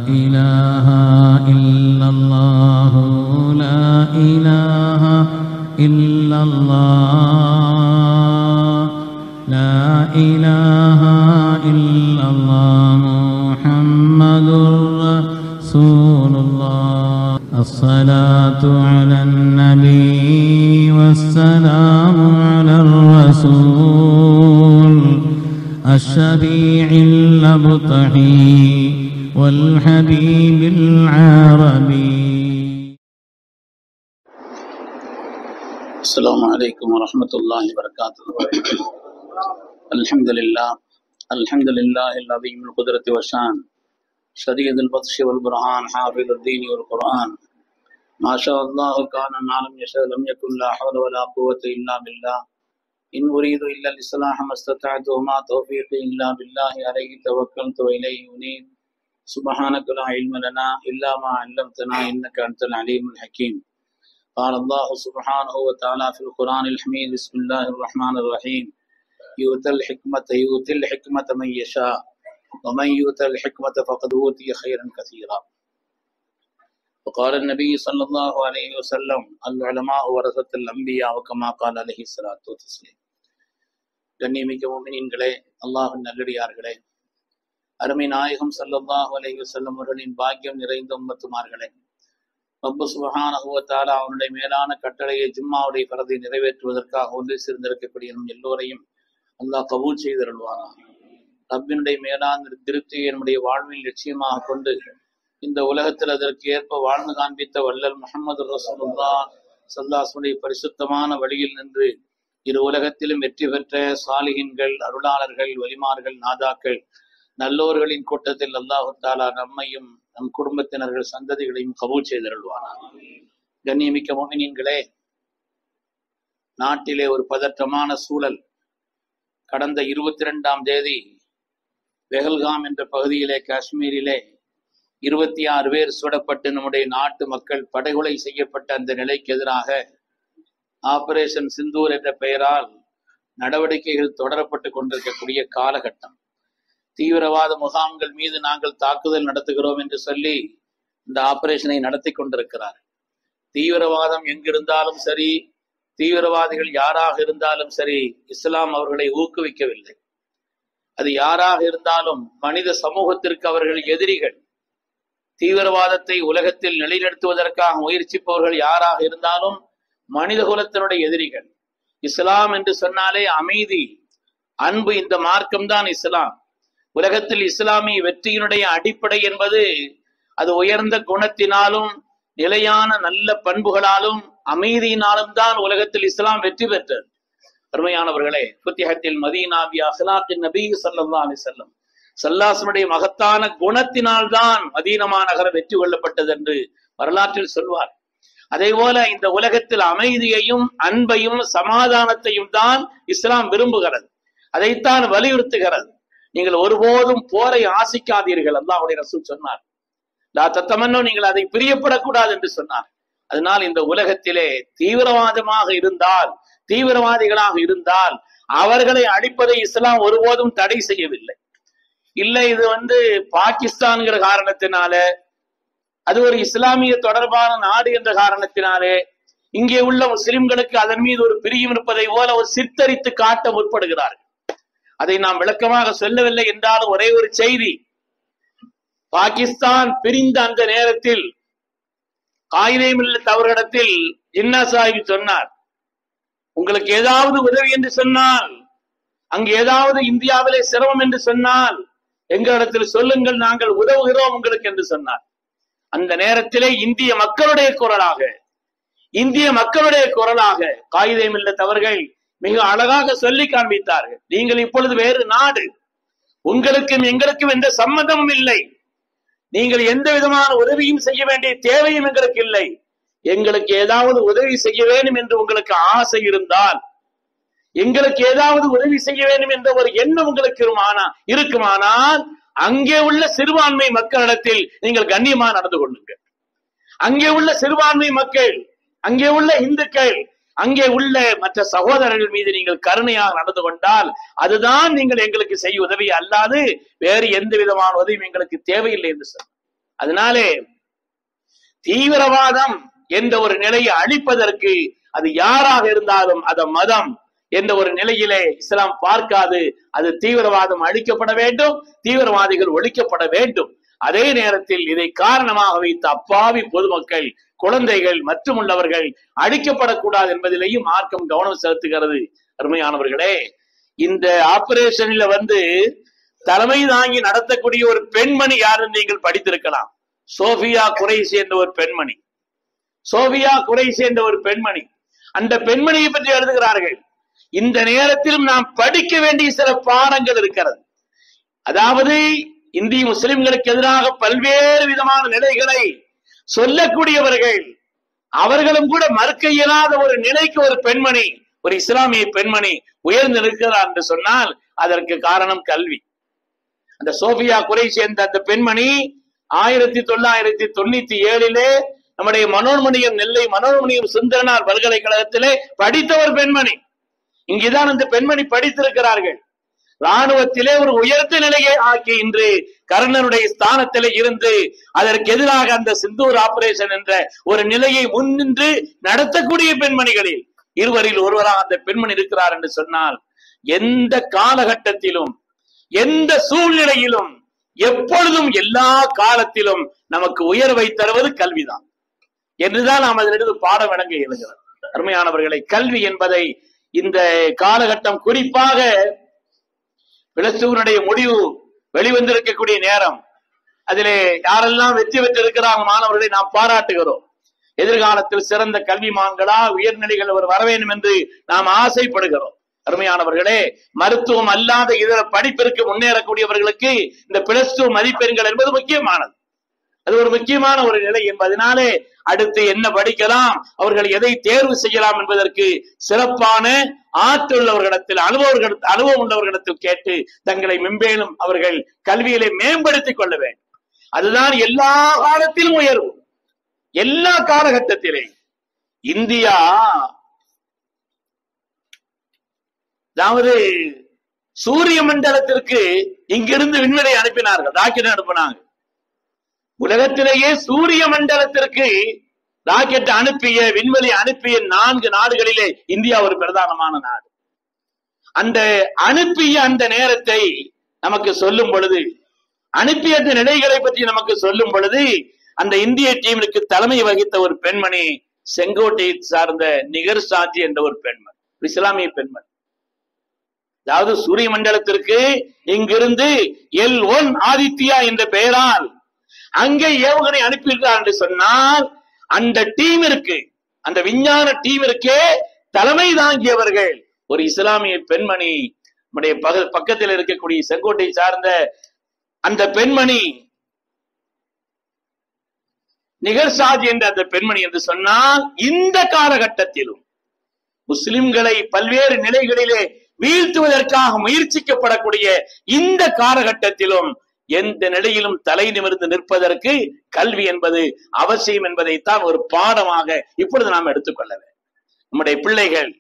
إله إلا الله لا إله إلا الله لا إله إلا الله محمد رسول الله الصلاة على النبي والسلام على الرسول الشفيع الأبطحي والحبيب العربي. السلام عليكم ورحمة الله وبركاته. الحمد لله العظيم القدرة والشان شديد البطش والبرهان حافظ الدين والقرآن ما شاء الله كان ما لم يشاء لم يكن لا حول ولا قوة إلا بالله إن أريد إلا الإصلاح ما استطعت وما توفيقي إلا بالله عليه توكلت وإليه أنيب سبحانك لا علم لنا إلا ما علمتنا إنك أنت العليم الحكيم. قال الله سبحانه وتعالى في القرآن الحميد بسم الله الرحمن الرحيم يؤتى الحكمة من يشاء ومن يؤتى الحكمة فقد أوتي خيرا كثيرا. وقال النبي صلى الله عليه وسلم العلماء ورثة الأنبياء وكما قال عليه الصلاة والسلام. கண்ணியமிக்க முஃமினீன்களே, அல்லாஹ்வின் நல்லடியார்களே, அருமை நாயகம் ஸல்லல்லாஹு அலைஹி வஸல்லம் அவர்களின் பாக்கியம் நிறைந்த உம்மத்துமார்களே, ரப்பு சுப்ஹானஹு வ தஆலா அவனுடைய மேலான கட்டளையை ஜும்மாவுடைய ஃபரதை நிறைவேற்றுவதற்காக ஒன்று சேர்ந்திருக்கக்கூடிய நம் எல்லோரையும் அல்லாஹ் கபூல் செய்தருள்வானாக. ரப்பினுடைய மேலான திருப்தியை நம்முடைய வாழ்வில் லட்சியமாக கொண்டு இந்த உலகத்தில் அதற்கு ஏற்ப வாழ்ந்து காண்பித்த வல்லல் முஹம்மது ரசூலுல்லாஹ் ஸல்லல்லாஹு அலைஹி வஸல்லம் பரிசுத்தமான வழியில் நின்று இரு உலகத்திலும் வெற்றி பெற்ற சாலிஹின்கள், அருளாளர்கள், வலிமார்கள், நாதாக்கள், நல்லோர்களின் கூட்டத்தில் அல்லாஹு தஆலா நம்மையும் நம் குடும்பத்தினர்கள் சந்ததிகளையும் கபூல் செய்தருள்வானாக. கண்ணியமிக்க முஃமினீன்களே, நாட்டிலே ஒரு பதற்றமான சூழல். கடந்த 22ஆம் தேதி பெஹல்காம் என்ற பகுதியிலே, காஷ்மீரிலே 26 பேர் சுடப்பட்டு நம்முடைய நாட்டு மக்கள் படுகொலை செய்யப்பட்ட அந்த நிலைக்கு எதிராக ஆபரேஷன் சிந்தூர் என்ற பெயரால் நடவடிக்கைகள் தொடரப்பட்டு கொண்டிருக்கக்கூடிய காலகட்டம். தீவிரவாத முகாம்கள் மீது நாங்கள் தாக்குதல் நடத்துகிறோம் என்று சொல்லி இந்த ஆபரேஷனை நடத்தி கொண்டிருக்கிறார். தீவிரவாதம் எங்கிருந்தாலும் சரி, தீவிரவாதிகள் யாராக இருந்தாலும் சரி, இஸ்லாம் அவர்களை ஊக்குவிக்கவில்லை. அது யாராக இருந்தாலும் மனித சமூகத்திற்கு அவர்கள் எதிரிகள். தீவிரவாதத்தை உலகத்தில் நிலைநிறுத்துவதற்காக முயற்சிப்பவர்கள் யாராக இருந்தாலும் மனித குலத்தினுடைய எதிரிகள். இஸ்லாம் என்று சொன்னாலே அமைதி, அன்பு, இந்த மார்க்கம்தான் இஸ்லாம். உலகத்தில் இஸ்லாமிய வெற்றியினுடைய அடிப்படை என்பது அது உயர்ந்த குணத்தினாலும் நிலையான நல்ல பண்புகளாலும் அமைதியினாலும் தான் உலகத்தில் இஸ்லாம் வெற்றி பெற்றது. அருமையானவர்களே, ஃபுத்திஹத்தில் மதீனா பி அஹ்லாக்கின் நபி ஸல்லல்லாஹு அலைஹி வஸல்லம் ஸல்லல்லாஹுடைய மகத்தான குணத்தினால்தான் மதீனா நகரம் வெற்றி கொள்ளப்பட்டது என்று வரலாற்றில் சொல்வார். அதே போல இந்த உலகத்தில் அமைதியையும் அன்பையும் சமாதானத்தையும் தான் இஸ்லாம் விரும்புகிறது, அதைத்தான் வலியுறுத்துகிறது. நீங்கள் ஒருபோதும் போரை ஆசிக்காதீர்கள், அல்லாஹ்வுடைய ரசூல் சொன்னார். லா தத்தமன்னோ, நீங்கள் அதை பிரியப்படக்கூடாது என்று சொன்னார். அதனால் இந்த உலகத்திலே தீவிரவாதிகளாக இருந்தால் அவர்களை அழிப்பதை இஸ்லாம் ஒருபோதும் தடை செய்யவில்லை. இல்லை, இது பாகிஸ்தான்கிற காரணத்தினால, அது ஒரு இஸ்லாமிய தொடர்பான நாடு என்ற காரணத்தினாலே இங்கே உள்ள முஸ்லிம்களுக்கு அதன் மீது ஒரு பிரியம் இருப்பதை போல ஒரு சித்தரித்து காட்ட முற்படுகிறார்கள். அதை நாம் விளக்கமாக சொல்லவில்லை என்றாலும் ஒரே ஒரு செய்தி, பாகிஸ்தான் பிரிந்த அந்த நேரத்தில் காயிதே மில்லத் அவர்களிடத்தில் ஜின்னா சாஹிப் சொன்னார், உங்களுக்கு ஏதாவது உதவி என்று சொன்னால், அங்கு ஏதாவது இந்தியாவிலே சிரமம் என்று சொன்னால் எங்களிடத்தில் சொல்லுங்கள், நாங்கள் உதவுகிறோம் உங்களுக்கு என்று சொன்னார். அந்த நேரத்திலே இந்திய மக்களுடைய குரலாக காயிதே மில்லத் அவர்கள் மிக அழகாக சொல்லி காண்பித்தார்கள், நீங்கள் இப்பொழுது வேறு நாடு, உங்களுக்கும் எங்களுக்கும் எந்த சம்மதமும் இல்லை, நீங்கள் எந்த விதமான உதவியும் செய்ய வேண்டிய தேவையும் எங்களுக்கு இல்லை. எங்களுக்கு ஏதாவது உதவி செய்ய வேண்டும் என்று உங்களுக்கு ஆசை இருந்தால், எங்களுக்கு ஏதாவது உதவி செய்ய வேண்டும் என்ற ஒரு எண்ணம் உங்களுக்கு இருக்குமானால் அங்கே உள்ள சிறுபான்மை மக்களிடத்தில் நீங்கள் கண்ணியமா நடந்து கொள்ளுங்கள். அங்கே உள்ள சிறுபான்மை மக்கள், அங்கே உள்ள இந்துக்கள், அங்கே உள்ள மற்ற சகோதரர்கள் மீது நீங்கள் கருணையாக நடந்து கொண்டால் அதுதான் நீங்கள் எங்களுக்கு செய்ய உதவி, அல்லாது வேறு எந்த விதமான உதவியும் எங்களுக்கு தேவையில்லை என்று சொன்னார். அதனாலே தீவிரவாதம் என்ற ஒரு நிலையை அழிப்பதற்கு அது யாராக இருந்தாலும் அத மதம் என்ற ஒரு நிலையிலே இஸ்லாம் பார்க்காது. அது தீவிரவாதம் அழிக்கப்பட வேண்டும், தீவிரவாதிகள் ஒழிக்கப்பட வேண்டும். அதே நேரத்தில் இதை காரணமாக வைத்த அப்பாவி பொதுமக்கள், குழந்தைகள் மற்றும் உள்ளவர்கள் அழிக்கப்படக்கூடாது என்பதிலேயும் மார்க்கம் கவனம் செலுத்துகிறது. அருமையானவர்களே, இந்த ஆபரேஷன்ல தலைமை தாங்கி நடத்தக்கூடிய ஒரு பெண்மணி யாருன்னு நீங்கள் படித்திருக்கலாம். சோஃபியா குரைஷி என்ற ஒரு பெண்மணி. சோஃபியா குரைஷி என்ற ஒரு பெண்மணி. அந்த பெண்மணியை பற்றி எழுதுகிறார்கள். இந்த நேரத்திலும் நாம் படிக்க வேண்டிய சில பாடங்கள் இருக்கிறது. அதாவது இந்திய முஸ்லிம்களுக்கு எதிராக பல்வேறு விதமான நிலைகளை சொல்லக்கூடியவர்கள், அவர்களும் கூட மறுக்க இயலாத ஒரு நிலைக்கு ஒரு பெண்மணி, ஒரு இஸ்லாமிய பெண்மணி உயர்ந்து நிற்கிறார் என்று சொன்னால் அதற்கு காரணம் கல்வி. அந்த சோஃபியா குரைஷி என்ற அந்த பெண்மணி 1997 நம்முடைய மனோன்மணியம், நெல்லை மனோன்மணியம் சுந்தரனார் பல்கலைக்கழகத்திலே படித்த ஒரு பெண்மணி. இங்குதான் அந்த பெண்மணி படித்திருக்கிறார்கள். ராணுவத்திலே ஒரு உயர்ந்த நிலையை ஆக்கி இன்று கர்ணனுடைய ஸ்தானத்திலே இருந்து அதற்கு எதிராக அந்த சிந்தூர் ஆபரேஷன் என்ற ஒரு நிலையை முன்னின்று நடத்தக்கூடிய பெண்மணிகளில் இருவரில் ஒருவராக அந்த பெண்மணி இருக்கிறார் என்று சொன்னால், எந்த காலகட்டத்திலும் எந்த சூழ்நிலையிலும் எப்பொழுதும் எல்லா காலத்திலும் நமக்கு உயர்வை தருவது கல்விதான் என்றுதான் நாம் அதிலிருந்து பாடம் விளங்க இயலுகிறது. அருமையானவர்களை, கல்வி என்பதை இந்த காலகட்டம், குறிப்பாக பிளஸ்டூனுடைய முடிவு வெளிவந்திருக்கக்கூடிய நேரம், அதிலே யாரெல்லாம் வெற்றி பெற்றிருக்கிறாங்க மாணவர்களை நாம் பாராட்டுகிறோம். எதிர்காலத்தில் சிறந்த கல்விமான்களா உயர்நிலைகள் வர வேண்டும் என்று நாம் ஆசைப்படுகிறோம். அருமையானவர்களே, மருத்துவம் அல்லாத இதர படிப்பிற்கு முன்னேறக்கூடியவர்களுக்கு இந்த பிளஸ் 2 மதிப்பெண்கள் என்பது முக்கியமானது. அது ஒரு முக்கியமான ஒரு நிலை என்பதனாலே அடுத்து என்ன படிக்கலாம், அவர்கள் எதை தேர்வு செய்யலாம் என்பதற்கு சிறப்பான ஆற்றலுள்ளவர்களிடத்தில், அனுபவம் உள்ளவர்களிடத்தில் கேட்டு தங்களை மென்மேலும் அவர்கள் கல்வியிலே மேம்படுத்திக் கொள்ள வேண்டும். அதுதான் எல்லா காலத்திலும் உயர்வு. எல்லா காலகட்டத்திலே இந்தியா, அதாவது சூரிய மண்டலத்திற்கு இங்கிருந்து விண்வெளி அனுப்பினார்கள், ராக்கெட் அனுப்பினாங்க. உலகத்திலேயே சூரிய மண்டலத்திற்கு ராக்கெட் அனுப்பிய, விண்வெளி அனுப்பிய 4 நாடுகளிலே இந்தியா ஒரு பிரதானமான நாடு. அந்த அனுப்பிய அந்த நேரத்தை நமக்கு சொல்லும் பொழுது, அனுப்பிய அந்த நிலைகளை பற்றி நமக்கு சொல்லும் பொழுது, அந்த இந்திய டீமிற்கு தலைமை வகித்த ஒரு பெண்மணி, செங்கோட்டையை சார்ந்த நிகர் சாஜி என்ற ஒரு பெண்மணி, இஸ்லாமிய பெண்மணி. அதாவது சூரிய மண்டலத்திற்கு இங்கிருந்து L1 ஆதித்யா என்ற பெயரால் அங்கே ஏவுகணை அனுப்பியிருக்கிறார் என்று சொன்னால், அந்த டீமிற்கு, அந்த விஞ்ஞான டீமிற்கே தலைமை தாங்கியவர்கள் ஒரு இஸ்லாமிய பெண்மணி. நம்முடைய பக்கத்தில் இருக்கக்கூடிய செங்கோட்டை சார்ந்த அந்த பெண்மணி நிகர்சாஜி என்ற அந்த பெண்மணி என்று சொன்னால், இந்த காலகட்டத்திலும் முஸ்லிம்களை பல்வேறு நிலைகளிலே வீழ்த்துவதற்காக முயற்சிக்கப்படக்கூடிய இந்த காலகட்டத்திலும் எந்த நிலையிலும் தலை நிமிர்ந்து நிற்பதற்கு கல்வி என்பது அவசியம் என்பதைத்தான் ஒரு பாடமாக இப்பொழுது நாம் எடுத்துக்கொள்ள வேண்டும். நம்முடைய பிள்ளைகள்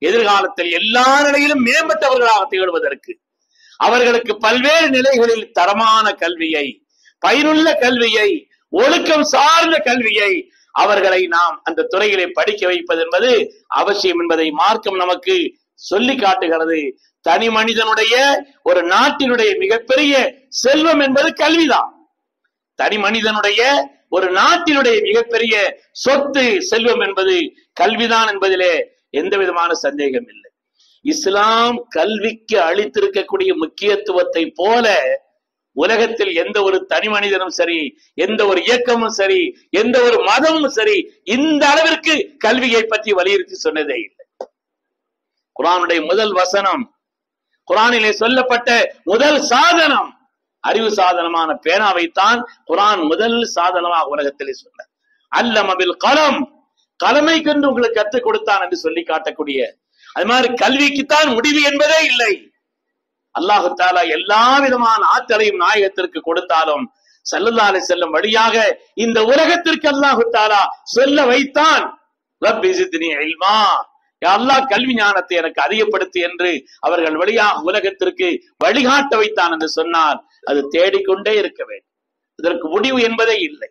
எதிர்காலத்தில் எல்லா நிலையிலும் மேம்பட்டவர்களாக திகழ்வதற்கு, அவர்களுக்கு பல்வேறு நிலைகளில் தரமான கல்வியை, பயனுள்ள கல்வியை, ஒழுக்கம் சார்ந்த கல்வியை அவர்களை நாம் அந்த துறையிலே படிக்க வைப்பது என்பது அவசியம் என்பதை மார்க்கம் நமக்கு சொல்லி காட்டுகிறது. தனி மனிதனுடைய, ஒரு நாட்டினுடைய மிகப்பெரிய செல்வம் என்பது கல்விதான். தனி மனிதனுடைய, ஒரு நாட்டினுடைய மிகப்பெரிய சொத்து, செல்வம் என்பது கல்விதான் என்பதிலே எந்த விதமான சந்தேகம் இல்லை. இஸ்லாம் கல்விக்கு அளித்திருக்கக்கூடிய முக்கியத்துவத்தை போல உலகத்தில் எந்த ஒரு தனி மனிதனும் சரி, எந்த ஒரு இயக்கமும் சரி, எந்த ஒரு மதமும் சரி இந்த அளவிற்கு கல்வியை பற்றி வலியுறுத்தி சொன்னதே இல்லை. குர்ஆனுடைய முதல் வசனம், குர்ஆனிலே சொல்லப்பட்ட முதல் சாதனம், அறிவு சாதனமான பேனாவைத்தான் குர்ஆன் முதல் சாதனமாக உலகத்திலே சொன்னார். அல்லம பில் கலம், கலமை கொண்டு உங்களுக்கு கற்றுக் கொடுத்தான் என்று சொல்லி காட்டக்கூடிய, அது மாதிரி கல்விக்குத்தான் முடிவு என்பதே இல்லை. அல்லாஹு தஆலா எல்லா விதமான ஆற்றலையும் நாயகத்திற்கு கொடுத்தாலும் ஸல்லல்லாஹு அலைஹி வஸல்லம் வழியாக இந்த உலகத்திற்கு அல்லாஹு தஆலா சொல்ல வைத்தான், ரப்பி ஸித்னி இல்மா, யா அல்லாஹ் கல்வி ஞானத்தை எனக்கு அதிகப்படுத்து என்று அவர்கள் வழியாக உலகத்திற்கு வழிகாட்ட வைத்தான் என்று சொன்னால் அது தேடிக்கொண்டே இருக்க வேண்டும். இதற்கு முடிவு என்பதே இல்லை.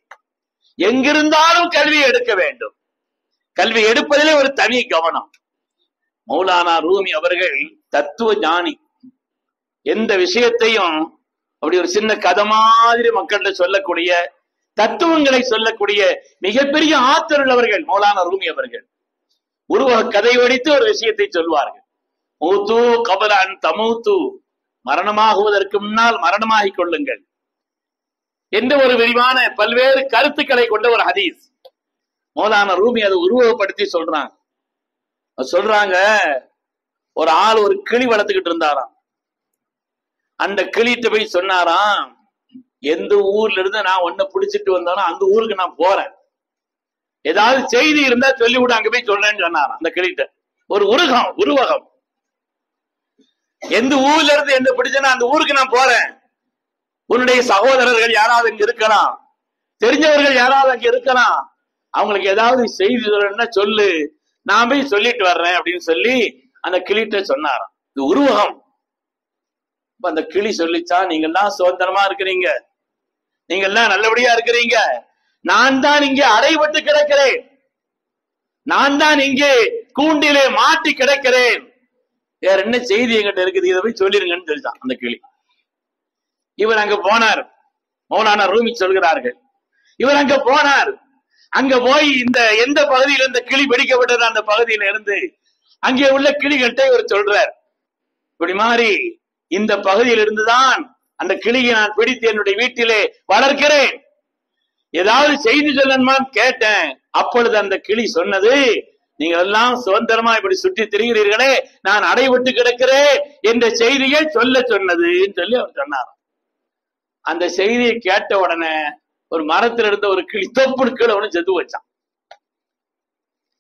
எங்கிருந்தாலும் கல்வியை எடுக்க வேண்டும். கல்வி எடுப்பதிலே ஒரு தனி கவனம். மௌலானா ரூமி அவர்கள் தத்துவ ஞானி. எந்த விஷயத்தையும் அப்படி ஒரு சின்ன கதை மாதிரி மக்கள்கிட்ட சொல்லக்கூடிய, தத்துவங்களை சொல்லக்கூடிய மிகப்பெரிய ஆற்றல் உள்ளவர்கள் மௌலானா ரூமி அவர்கள். உருவக கதை வடித்து ஒரு விஷயத்தை சொல்வார்கள். மூத்து கபலன் தமூத்து, மரணமாகுவதற்கு முன்னால் மரணமாகிக் கொள்ளுங்கள் என்ற ஒரு விரிவான பல்வேறு கருத்துக்களை கொண்ட ஒரு ஹதீஸ். மௌலானா ரூமி அதை உருவகப்படுத்தி சொல்றாங்க. ஒரு ஆள் ஒரு கிளி வளர்த்துக்கிட்டு இருந்தாராம். அந்த கிளிட்ட போய் சொன்னாராம், எந்த ஊர்ல இருந்து நான் ஒன்ன பிடிச்சிட்டு வந்தாலும் அந்த ஊருக்கு நான் போறேன், ஏதாவது செய்தி இருந்தா சொல்லிவிட, அங்க போய் சொல்றேன்னு சொன்னாராம் அந்த கிளிட்ட. ஒரு உருவகம், எந்த ஊர்ல இருந்து என்ன பிடிச்சனா அந்த ஊருக்கு நான் போறேன், உன்னுடைய சகோதரர்கள் யாராவது அங்க இருக்கலாம், தெரிஞ்சவர்கள் யாராவது அங்க இருக்கலாம், அவங்களுக்கு ஏதாவது செய்தி சொல்லணும்னா சொல்லு, நான் போய் சொல்லிட்டு வர்றேன் அப்படின்னு சொல்லி அந்த கிளிட்ட சொன்னாராம். இது உருவகம். அந்த கிளி சொல்லிச்சா, நீங்க எல்லாம் சுதந்திரமா இருக்கிறீங்க, நீங்க எல்லாம் நல்லபடியா இருக்கிறீங்க, நான் தான் இங்கே அடைபட்டு கிடக்கிறேன், நான் தான் இங்கே கூண்டிலே மாட்டி கிடக்கிறேன், வேற என்ன செய்தி எங்கிட்ட இருக்குது, இதை போய் சொல்லிருங்கன்னு சொல்லிட்டான் அந்த கிளி. இவர் அங்க போனார். மௌலானா ரூமி சொல்கிறார்கள், இவர் அங்க போனார். அங்க போய் இந்த எந்த பகுதியில் இந்த கிளி பிடிக்கப்பட்டது அந்த பகுதியில இருந்து அங்கே உள்ள கிளிகள்கிட்ட இவர் சொல்றார், இப்படி மாதிரி இந்த பகுதியில் இருந்துதான் அந்த கிளியை நான் பிடித்து என்னுடைய வீட்டிலே வளர்க்கிறேன், ஏதாவது செய்தி சொல்லணுமான்னு கேட்டேன். அப்பொழுது அந்த கிளி சொன்னது, நீங்கள் எல்லாம் சுதந்திரமா இப்படி சுற்றி திரிகிறீர்களே, நான் அடைபட்டு கிடக்கிறேன் என்ற செய்தியை சொல்ல சொன்னதுன்னு சொல்லி அவர் சொன்னார். அந்த செய்தியை கேட்ட உடனே ஒரு மரத்தில் இருந்த ஒரு கிளி தொப்புள் கீழே ஒண்ணு செத்து போச்சான்.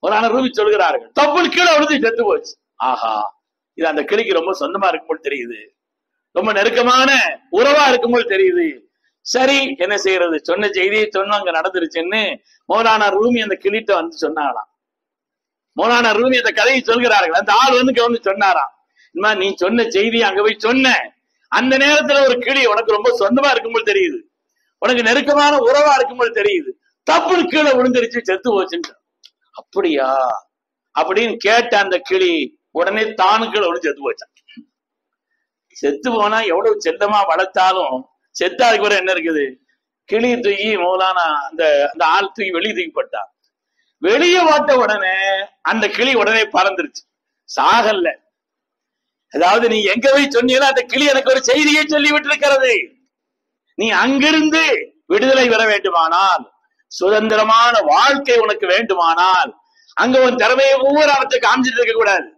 ஒரு ரூமி சொல்கிறார்கள், தொப்புள் கீழே ஒன்று செத்து போச்சு. ஆஹா, இது அந்த கிளிக்கு ரொம்ப சொந்தமா இருக்கும்போது தெரியுது, ரொம்ப நெருக்கமான உறவா இருக்கும்போது தெரியுது. சரி, என்ன செய்யறது, சொன்ன செய்தியை சொன்ன அங்க நடந்துருச்சுன்னு மௌலானா ரூமி அந்த கிளிட்ட வந்து சொன்னாங்களாம். மௌலானா ரூமி அந்த கதையை சொல்கிறார்கள். அந்த ஆள் வந்து சொன்னாராம், நீ சொன்ன செய்தியை அங்க போய் சொன்ன அந்த நேரத்துல ஒரு கிளி உனக்கு ரொம்ப சொந்தமா இருக்கும்போது தெரியுது, உனக்கு நெருக்கமான உறவா இருக்கும்போது தெரியுது, தப்புன்னு கீழே விழுந்துருச்சு, செத்து போச்சுன்னு. அப்படியா அப்படின்னு கேட்ட அந்த கிளி உடனே தானு கீழே விழுந்து செத்து போச்சான். செத்து போனா எவ்வளவு செல்லமா வளர்த்தாலும் செத்தாதுக்கு கூட என்ன இருக்குது, கிளி தூக்கி மௌலானா அந்த ஆள் தூக்கி வெளியே தூக்கி போட்டான். வெளியே போட்ட உடனே அந்த கிளி உடனே பறந்துருச்சு, சாகல்ல. அதாவது நீ எங்க போய் சொன்னீங்களோ அந்த கிளி எனக்கு ஒரு செய்தியை சொல்லி விட்டு இருக்கிறது, நீ அங்கிருந்து விடுதலை பெற வேண்டுமானால், சுதந்திரமான வாழ்க்கை உனக்கு வேண்டுமானால், அங்க உன் திறமையை ஒவ்வொரு அவற்றை காமிச்சிட்டு இருக்க கூடாது,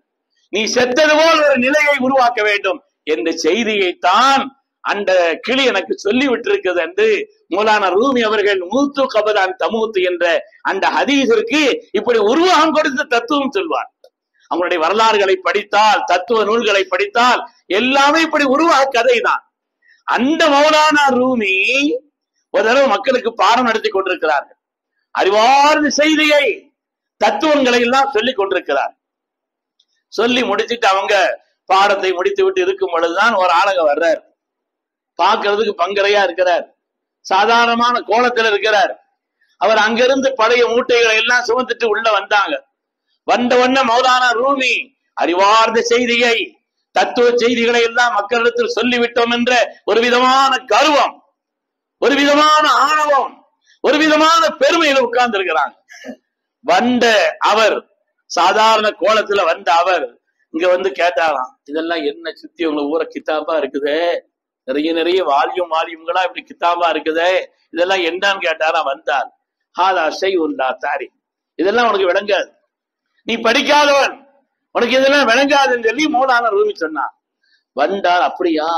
நீ செத்தது போல் ஒரு நிலையை உருவாக்க வேண்டும் என்ற செய்தியைத்தான் அந்த கிளி எனக்கு சொல்லி விட்டிருக்கிறது என்று மௌலானா ரூமி அவர்கள் மூத்து கபதான் தமூத்து என்ற அந்த ஹதீஸிற்கு இப்படி உருவகம் கொடுத்த தத்துவம் சொல்வார். அவங்களுடைய வரலாறுகளை படித்தால், தத்துவ நூல்களை படித்தால் எல்லாமே இப்படி உருவாக கதை தான். அந்த மௌலானா ரூமி ஒரு தடவை மக்களுக்கு பாடம் நடத்தி கொண்டிருக்கிறார்கள். அறிவார்ந்த செய்தியை, தத்துவங்களை எல்லாம் சொல்லிக் கொண்டிருக்கிறார். சொல்லி முடிச்சுட்டு அவங்க பாடத்தை முடித்து விட்டு இருக்கும் பொழுதுதான் ஒரு ஆளுங்க வர்றார். பார்க்கறதுக்கு பங்கரையா இருக்கிறார், சாதாரணமான கோலத்துல இருக்கிறார். அவர் அங்கிருந்து பழைய மூட்டைகளை எல்லாம் சுமந்துட்டு உள்ள வந்தாங்க. வந்த உடனே மௌலானா ரூமி அறிவார்ந்த செய்தியை, தத்துவ செய்திகளை எல்லாம் மக்களிடத்தில் சொல்லிவிட்டோம் என்ற ஒரு விதமான கர்வம், ஒரு விதமான ஆணவம், ஒரு விதமான பெருமையில உட்கார்ந்து இருக்கிறாங்க. வந்த அவர், சாதாரண கோலத்துல வந்த அவர் இங்க வந்து கேட்டாராம், இதெல்லாம் என்ன சுத்தி உங்க ஊர கித்தாபா இருக்குதே, நிறைய நிறைய வால்யூம்களா இப்படி கித்தாபா இருக்குதே, இதெல்லாம் என்னன்னு கேட்டாராம். வந்தார், ஹாதா ஷைஉல்லா தாரி, இதெல்லாம் உனக்கு விளங்காது, நீ படிக்காதவன், உனக்கு இதெல்லாம் விளங்காதுன்னு சொல்லி மௌலானா ரூமி சொன்னார். வந்தார், அப்படியா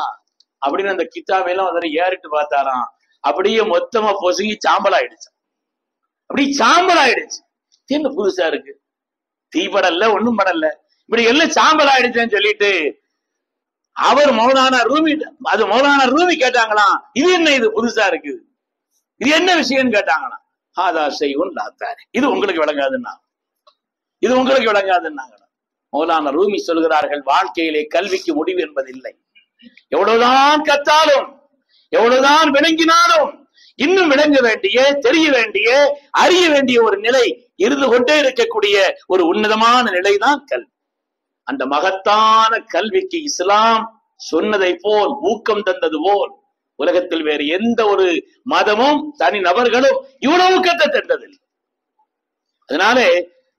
அப்படின்னு அந்த கித்தாபையெல்லாம் அதில் ஏறிட்டு பார்த்தாராம். அப்படியே மொத்தமா பொசுங்கி சாம்பல் ஆயிடுச்சு. அப்படி சாம்பல் ஆயிடுச்சு. என்ன புதுசா இருக்கு, தீ படல ஒண்ணும் படல, இப்படி எல்லாம் சாம்பல் ஆயிடுச்சுன்னு சொல்லிட்டு அவர் மௌலானா ரூமி, அது மௌலானா ரூமி கேட்டாங்களாம், இது என்ன இது புதுசா இருக்கு, இது என்ன விஷயம்னு கேட்டாங்களாம். ஹாதா ஷைஉன் லா தாரி, இது உங்களுக்கு விளங்காதுன்னா, இது உங்களுக்கு விளங்காதுன்னாங்க. மௌலானா ரூமி சொல்கிறார்கள், வாழ்க்கையிலே கல்விக்கு முடிவு என்பதில்லை. எவ்வளவுதான் கத்தாலும், எவ்வளவுதான் விளங்கினாலும், இன்னும் விளங்க வேண்டிய, தெரிய வேண்டிய, அறிய வேண்டிய ஒரு நிலை இருந்து கொண்டே இருக்கக்கூடிய ஒரு உன்னதமான நிலைதான் கல்வி. அந்த மகத்தான கல்விக்கு இஸ்லாம் சொன்னதை போல், ஊக்கம் தந்தது போல் உலகத்தில் வேறு எந்த ஒரு மதமும் தனி நபர்களும் இவ்வளவு ஊக்கத்தை தந்ததில்லை. அதனாலே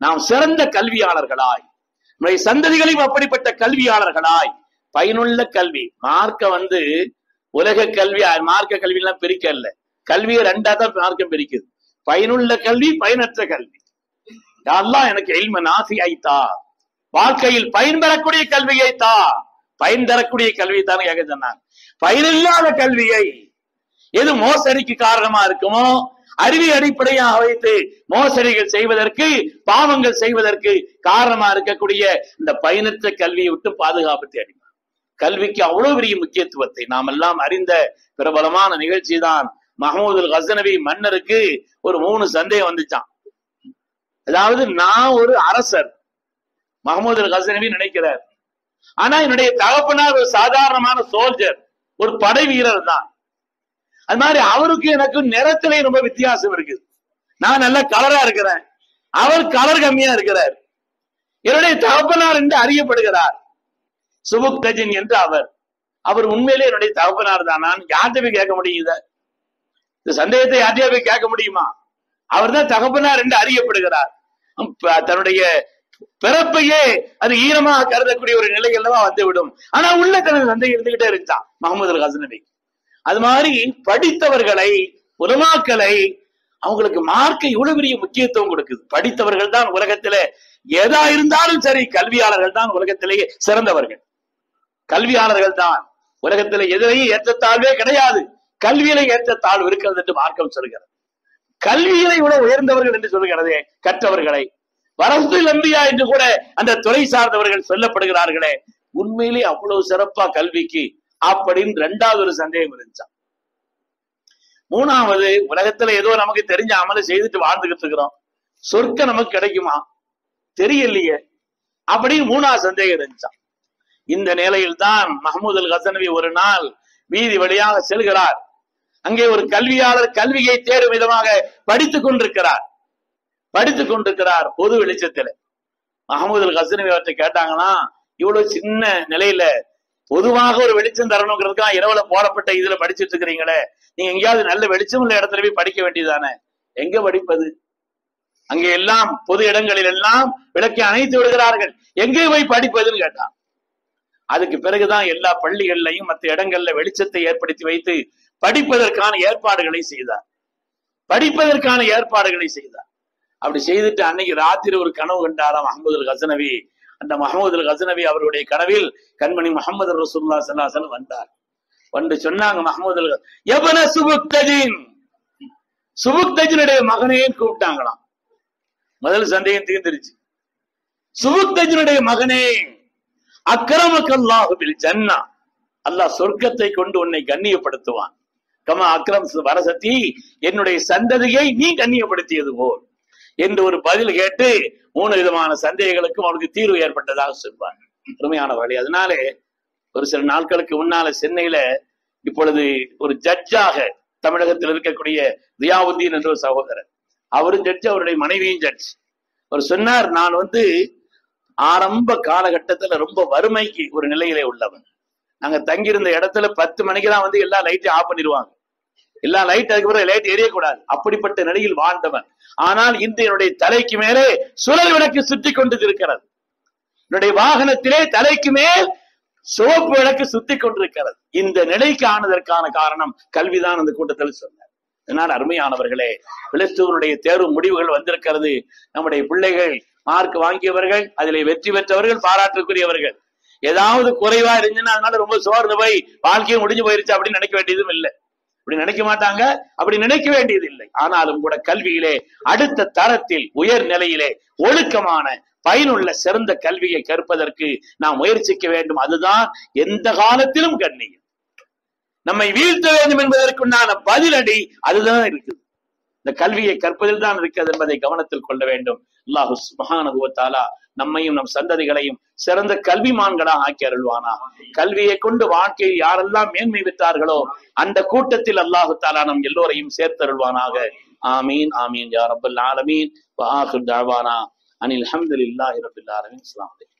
நாம் சிறந்த கல்வியாளர்களாய், நம்முடைய சந்ததிகளையும் அப்படிப்பட்ட கல்வியாளர்களாய், பயனுள்ள கல்வி. மார்க்க உலக கல்வி, மார்க்க கல்வி எல்லாம் பிரிக்கல. கல்வியை ரெண்டா தான் மார்க்கம் பிரிக்குது. பயனுள்ள கல்வி, பயனற்ற கல்வி. அல்லாஹ் எனக்கு இல்ம நாஃபிஐ தா, வாழ்க்கையில் பயன் பெறக்கூடிய கல்வியை தா. பயன் தரக்கூடிய கல்வி தான் கேட்க சொன்னாங்க. பயனில்லாத கல்வியை, எது மோசடிக்கு காரணமா இருக்குமோ, அறிவை அடிப்படையாக வைத்து மோசடிகள் செய்வதற்கு, பாவங்கள் செய்வதற்கு காரணமா இருக்கக்கூடிய இந்த பயனற்ற கல்வியை விட்டு பாதுகாப்பு தேடி. கல்விக்கு அவ்வளவு பெரிய முக்கியத்துவத்தை நாம் எல்லாம் அறிந்த பிரபலமான நிகழ்ச்சி தான் மஹமூது கஸ்னவி மன்னருக்கு ஒரு 3 சந்தேகம் வந்துச்சான். அதாவது, நான் ஒரு அரசர், மஹமூது கஸ்னவி நினைக்கிறார். ஆனா என்னுடைய தகப்பனார் ஒரு சாதாரணமான சோல்ஜர், ஒரு படை வீரர் தான். அது மாதிரி அவருக்கு எனக்கு நிறத்திலே ரொம்ப வித்தியாசம் இருக்கு. நான் நல்ல கலரா இருக்கிறேன், அவர் கலர் கம்மியா இருக்கிறார். என்னுடைய தகப்பனார் என்று அறியப்படுகிறார் சுபுக்தஜின் என்று அவர் உண்மையிலே என்னுடைய தகப்பனார் தான். நான் யார்கிட்ட போய் கேட்க முடியுத? இந்த சந்தேகத்தை யார்கிட்ட போய் கேட்க முடியுமா? அவர் தான் தகப்பனார் என்று அறியப்படுகிறார். தன்னுடைய பிறப்பையே அது ஈரமாக கருதக்கூடிய ஒரு நிலை அல்லவா வந்துவிடும். ஆனா உள்ள தனது சந்தேகம் இருந்துகிட்டே இருந்தான் மஹமூது கஸ்னவி. அது மாதிரி படித்தவர்களை, உலமாக்களை, அவங்களுக்கு மார்க்க இவ்வளவு பெரிய முக்கியத்துவம் கொடுக்குது. படித்தவர்கள் தான் உலகத்திலே எதா இருந்தாலும் சரி, கல்வியாளர்கள் தான் உலகத்திலேயே சிறந்தவர்கள். கல்வியாளர்கள் தான் உலகத்திலே எதிரையும் ஏற்றத்தாழ்வே கிடையாது. கல்வியில ஏற்றத்தாழ்வு இருக்கிறது என்று மார்க்கம் சொல்கிறது. கல்வியில இவ்வளவு உயர்ந்தவர்கள் என்று சொல்கிறதே கற்றவர்களை, வரசுல் அம்பியா என்று கூட அந்த துறை சார்ந்தவர்கள் சொல்லப்படுகிறார்களே, உண்மையிலே அவ்வளவு சிறப்பா கல்விக்கு அப்படின்னு 2வது ஒரு சந்தேகம் இருந்துச்சா. 3வது, உலகத்துல ஏதோ நமக்கு தெரிஞ்ச அமலை செய்துட்டு வாழ்ந்துகிட்டு இருக்கிறோம், சொர்க்கம் நமக்கு கிடைக்குமா தெரியலையே அப்படின்னு 3வது சந்தேகம் இருந்துச்சா. இந்த நிலையில் தான் மஹமூது கஸ்னவி ஒரு நாள் வீதி வழியாக செல்கிறார். அங்கே ஒரு கல்வியாளர் கல்வியை தேடும் விதமாக படித்துக் கொண்டிருக்கிறார். பொது வெளிச்சத்தில் மஹமூது கஸ்னவி அவற்றை கேட்டாங்கன்னா, இவ்வளவு சின்ன நிலையில பொதுவாக ஒரு வெளிச்சம் தரணுங்கிறதுக்காக இரவுல போடப்பட்ட இதுல படிச்சுட்டு இருக்கிறீங்களே, நீங்க எங்கேயாவது நல்ல வெளிச்சம் உள்ள இடத்துல போய் படிக்க வேண்டியதானே? எங்க படிப்பது? அங்கே எல்லாம் பொது இடங்களில் எல்லாம் விளக்கை அணைத்து விடுகிறார்கள், எங்கே போய் படிப்பதுன்னு கேட்டான். அதுக்கு பிறகுதான் எல்லா பள்ளிகள்லையும் மற்ற இடங்கள்ல வெளிச்சத்தை ஏற்படுத்தி வைத்து படிப்பதற்கான ஏற்பாடுகளை செய்தார். அப்படி செய்துட்டு அன்னைக்கு ராத்திரி ஒரு கனவு கண்டாராம் மஹமூது கஸ்னவி. அந்த மஹமூது கஸ்னவி அவருடைய கனவில் கண்மணி முஹம்மது ரசூலுல்லாஹி ஸல்லல்லாஹு அலைஹி வஸல்லம் வந்தார். வந்து சொன்னாங்க, மஹமூது எபன சுபுக்தஜினுடைய மகனேன்னு கூப்பிட்டாங்களாம். முதல் சந்தேகம் தீர்ந்துருச்சு. சுபுக்தஜினுடைய மகனே, அக்ரமக்கல்லாஹு பில் ஜன்னா, அல்லாஹ் சொர்க்கத்தை கொண்டு உன்னை கண்ணியப்படுத்துவான். கமா அக்ரம் வரசத்தி, என்னுடைய சந்ததியை நீ கண்ணியப்படுத்தியது போல் என்று ஒரு பதில் கேட்டு 3 விதமான சந்தேகங்களுக்கும் அவனுக்கு தீர்வு ஏற்பட்டதாக சொல்வார். அருமையான வழி. அதனாலே ஒரு சில நாட்களுக்கு முன்னால சென்னையில இப்பொழுது ஒரு ஜட்ஜாக தமிழகத்தில் இருக்கக்கூடிய தியாவுத்தீன் என்ற ஒரு சகோதரர், அவரும் ஜட்ஜ், அவருடைய மனைவியும் ஜட்ஜ். அவர் சொன்னார், நான் ஆரம்ப காலகட்டத்துல ரொம்ப வறுமைக்கு ஒரு நிலையிலே உள்ளவன். நாங்க தங்கியிருந்த இடத்துல 10 மணிக்கு தான் எல்லா லைட்டையும் ஆஃப் பண்ணிடுவாங்க. எல்லா லைட், அதுக்கு பிறகு லைட் எரியக்கூடாது. அப்படிப்பட்ட நிலையில் வாழ்ந்தவன். ஆனால் இன்று என்னுடைய தலைக்கு மேலே சுழல் விளக்கு சுற்றி கொண்டு இருக்கிறது. என்னுடைய வாகனத்திலே தலைக்கு மேல் சிவப்பு விளக்கு சுத்தி கொண்டிருக்கிறது. இந்த நிலைக்கு ஆனதற்கான காரணம் கல்விதான் அந்த கூட்டத்தில் சொன்னார். இதனால் அருமையானவர்களே, பிளஸ்டூனுடைய தேர்வு முடிவுகள் வந்திருக்கிறது. நம்முடைய பிள்ளைகள் மார்க் வாங்கியவர்கள், அதிலே வெற்றி பெற்றவர்கள், பாராட்டுக்குரியவர்கள். ஏதாவது குறைவா இருந்துச்சுன்னா அதனால ரொம்ப சோர்ந்து போய் வாழ்க்கையும் முடிஞ்சு போயிருச்சு அப்படின்னு நினைக்க வேண்டியதும் இல்லை. அப்படி நினைக்க மாட்டாங்க, அப்படி நினைக்க வேண்டியது இல்லை. ஆனாலும் கூட கல்வியிலே அடுத்த தரத்தில், உயர் நிலையிலே ஒழுக்கமான பயனுள்ள சிறந்த கல்வியை கற்பதற்கு நாம் முயற்சிக்க வேண்டும். அதுதான் எந்த காலத்திலும் கண்ணியம். நம்மை வீழ்த்த வேண்டும் என்பதற்குண்டான பதிலடி அதுதான் இருக்குது. இந்த கல்வியை கற்பதில் தான் இருக்கிறது என்பதை கவனத்தில் கொள்ள வேண்டும். அல்லாஹு சுப்ஹானஹு வ தஆலா நம்மையும் நம் சந்ததிகளையும் சிறந்த கல்விமான்களாக ஆக்கி அருள்வானா. கல்வியை கொண்டு வாழ்க்கையை யாரெல்லாம் மேன்மை விட்டார்களோ அந்த கூட்டத்தில் அல்லாஹு தஆலா நம் எல்லோரையும் சேர்த்தருள்வானாக. ஆமீன் ஆமீன் யா ரப்பல் ஆலமீன். வ ஆகிர் தஅவானா அனில் ஹம்துலில்லாஹி ரப்பில் ஆலமீன். அஸ்ஸலாமு அலைக்கும்.